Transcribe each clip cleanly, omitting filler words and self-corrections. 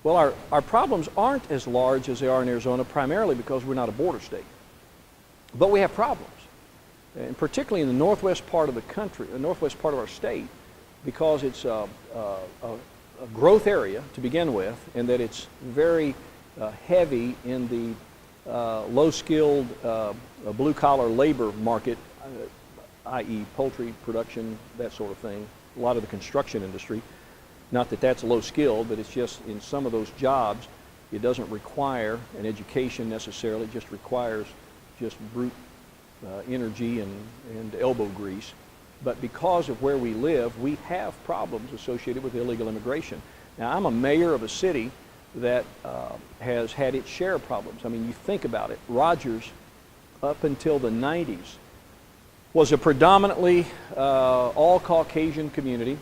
Well, our problems aren't as large as they are in Arizona, primarily because we're not a border state. But we have problems, and particularly in the northwest part of the country, the northwest part of our state, because it's a growth area to begin with, and that it's very heavy in the low-skilled, blue-collar labor market, i.e. poultry production, that sort of thing, a lot of the construction industry. Not that that's low-skilled, but it's just in some of those jobs, it doesn't require an education necessarily, it just requires just brute energy and elbow grease. But because of where we live, we have problems associated with illegal immigration. Now, I'm a mayor of a city that has had its share of problems. I mean, you think about it. Rogers, up until the 90s, was a predominantly all Caucasian community,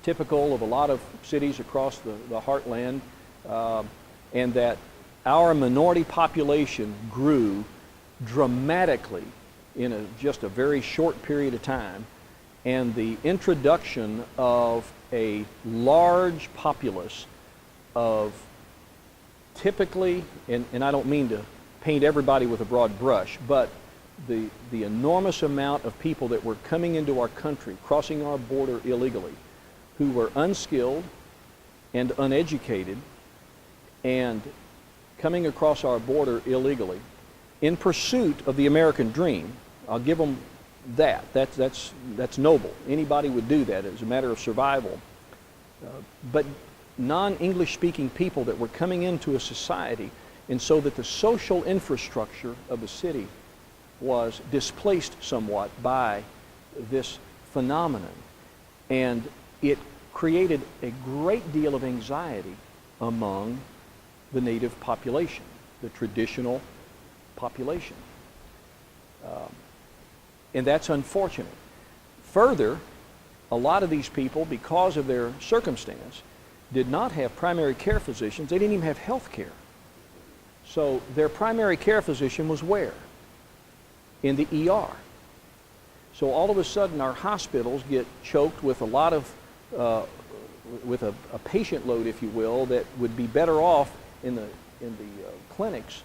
typical of a lot of cities across the heartland, and that our minority population grew dramatically in just a very short period of time, and the introduction of a large populace of typically, and I don't mean to paint everybody with a broad brush, but the enormous amount of people that were coming into our country, crossing our border illegally, who were unskilled and uneducated and coming across our border illegally in pursuit of the American dream. I'll give them that. That's noble. Anybody would do that as a matter of survival. But non-English speaking people that were coming into a society, and so that the social infrastructure of the city was displaced somewhat by this phenomenon. And it created a great deal of anxiety among the native population, the traditional population. And that's unfortunate. Further, a lot of these people, because of their circumstance, did not have primary care physicians. They didn't even have health care. So their primary care physician was where? In the ER. So all of a sudden our hospitals get choked with a lot of, with a patient load, if you will, that would be better off in the clinics,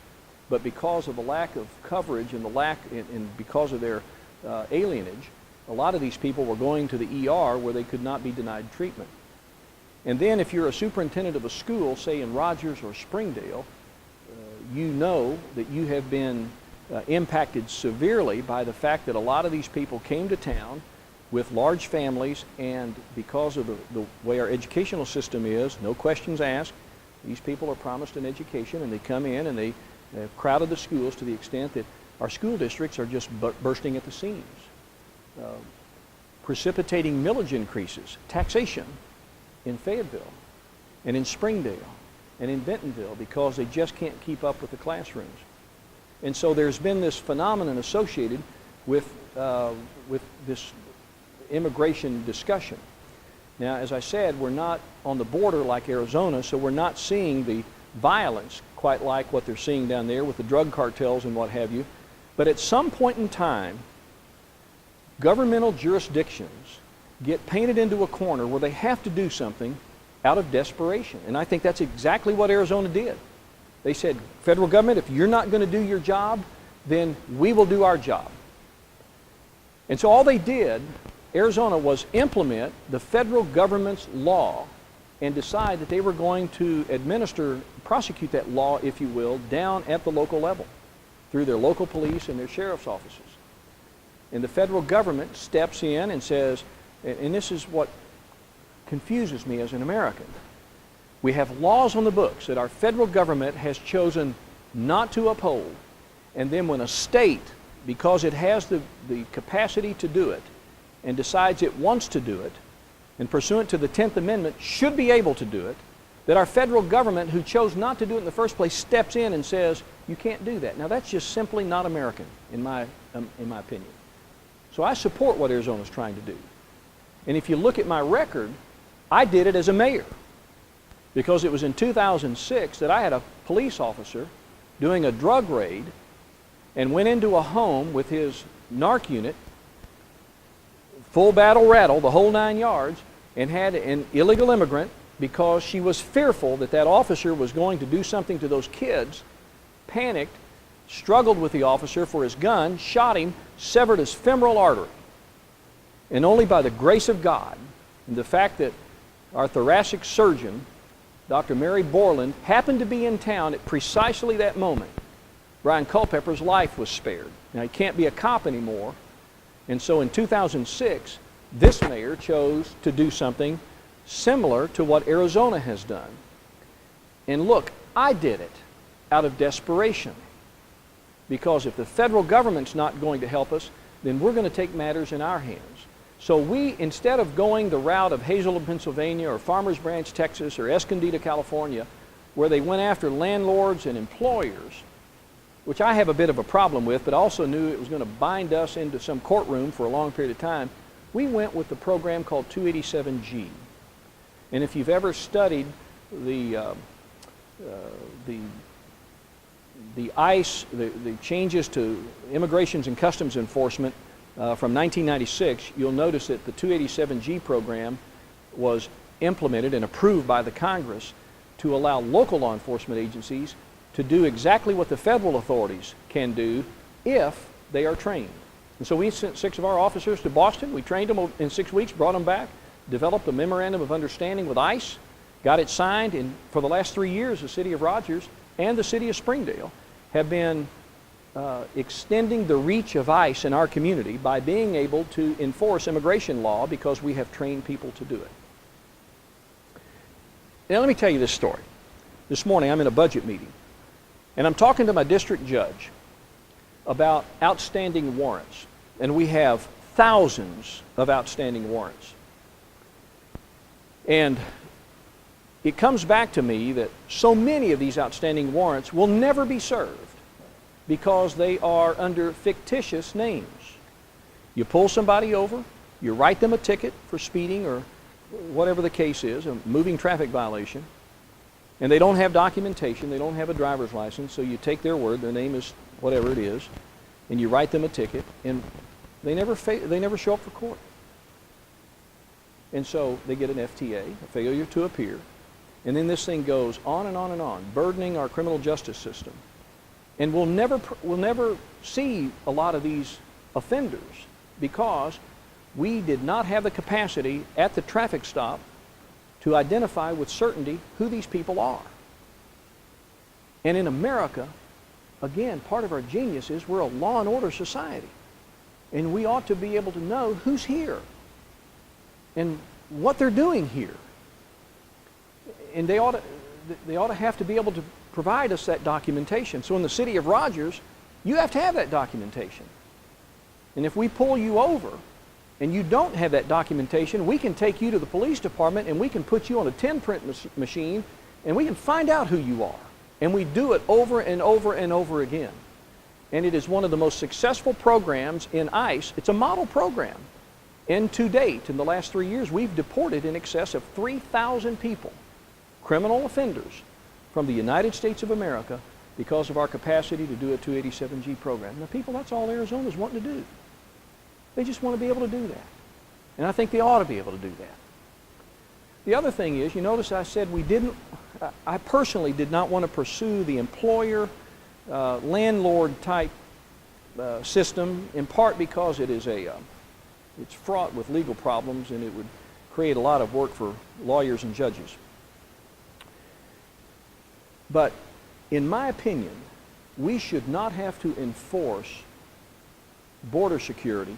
but because of the lack of coverage and because of their alienage, a lot of these people were going to the ER where they could not be denied treatment. And then if you're a superintendent of a school, say in Rogers or Springdale, you know that you have been impacted severely by the fact that a lot of these people came to town with large families, and because of the way our educational system is, no questions asked, these people are promised an education, and they come in and they have crowded the schools to the extent that our school districts are just bursting at the seams. Precipitating millage increases, taxation in Fayetteville and in Springdale and in Bentonville because they just can't keep up with the classrooms. And so there's been this phenomenon associated with this immigration discussion. Now, as I said, we're not on the border like Arizona, so we're not seeing the violence quite like what they're seeing down there with the drug cartels and what have you. But at some point in time, governmental jurisdictions get painted into a corner where they have to do something out of desperation. And I think that's exactly what Arizona did. They said, federal government, if you're not going to do your job, then we will do our job. And so all they did, Arizona, was implement the federal government's law and decide that they were going to prosecute that law, if you will, down at the local level through their local police and their sheriff's offices. And the federal government steps in and says, and this is what confuses me as an American, we have laws on the books that our federal government has chosen not to uphold, and then when a state, because it has the capacity to do it and decides it wants to do it, and pursuant to the 10th Amendment should be able to do it, that our federal government, who chose not to do it in the first place, steps in and says, you can't do that. Now that's just simply not American, in my opinion. So I support what Arizona's trying to do. And if you look at my record, I did it as a mayor, because it was in 2006 that I had a police officer doing a drug raid and went into a home with his narc unit, full battle rattle, the whole 9 yards, and had an illegal immigrant because she was fearful that that officer was going to do something to those kids, panicked, struggled with the officer for his gun, shot him, severed his femoral artery. And only by the grace of God and the fact that our thoracic surgeon, Dr. Mary Borland, happened to be in town at precisely that moment, Brian Culpepper's life was spared. Now, he can't be a cop anymore. And so in 2006, this mayor chose to do something similar to what Arizona has done. And look, I did it out of desperation. Because if the federal government's not going to help us, then we're going to take matters in our hands. So we, instead of going the route of Hazelton, Pennsylvania, or Farmers Branch, Texas, or Escondido, California, where they went after landlords and employers, which I have a bit of a problem with, but also knew it was going to bind us into some courtroom for a long period of time, we went with the program called 287G. And if you've ever studied the ICE, the changes to Immigrations and Customs Enforcement from 1996, you'll notice that the 287G program was implemented and approved by the Congress to allow local law enforcement agencies to do exactly what the federal authorities can do if they are trained. And so we sent 6 of our officers to Boston. We trained them in 6 weeks, brought them back, developed a memorandum of understanding with ICE, got it signed, and for the last 3 years, the city of Rogers and the city of Springdale have been extending the reach of ICE in our community by being able to enforce immigration law because we have trained people to do it. Now let me tell you this story. This morning I'm in a budget meeting and I'm talking to my district judge about outstanding warrants, and we have thousands of outstanding warrants. And it comes back to me that so many of these outstanding warrants will never be served because they are under fictitious names. You pull somebody over, you write them a ticket for speeding or whatever the case is, a moving traffic violation, and they don't have documentation, they don't have a driver's license, so you take their word, their name is whatever it is, and you write them a ticket, and they never show up for court. And so they get an FTA, a failure to appear, and then this thing goes on and on and on, burdening our criminal justice system. And we'll never see a lot of these offenders because we did not have the capacity at the traffic stop to identify with certainty who these people are. And in America, again, part of our genius is we're a law and order society. And we ought to be able to know who's here and what they're doing here. And they ought to have to be able to provide us that documentation. So in the city of Rogers, you have to have that documentation. And if we pull you over and you don't have that documentation, we can take you to the police department and we can put you on a 10-print machine and we can find out who you are. And we do it over and over and over again. And it is one of the most successful programs in ICE. It's a model program. And to date, in the last 3 years, we've deported in excess of 3,000 people, criminal offenders, from the United States of America because of our capacity to do a 287G program. Now, people, that's all Arizona's wanting to do. They just want to be able to do that. And I think they ought to be able to do that. The other thing is, you notice I said I personally did not want to pursue the employer, landlord type system, in part because it's fraught with legal problems and it would create a lot of work for lawyers and judges. But in my opinion, we should not have to enforce border security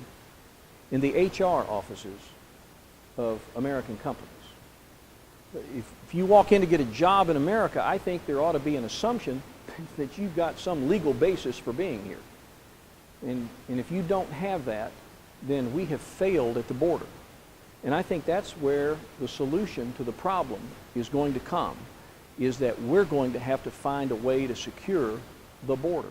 in the HR offices of American companies. If you walk in to get a job in America, I think there ought to be an assumption that you've got some legal basis for being here. And if you don't have that, then we have failed at the border. And I think that's where the solution to the problem is going to come, is that we're going to have to find a way to secure the border.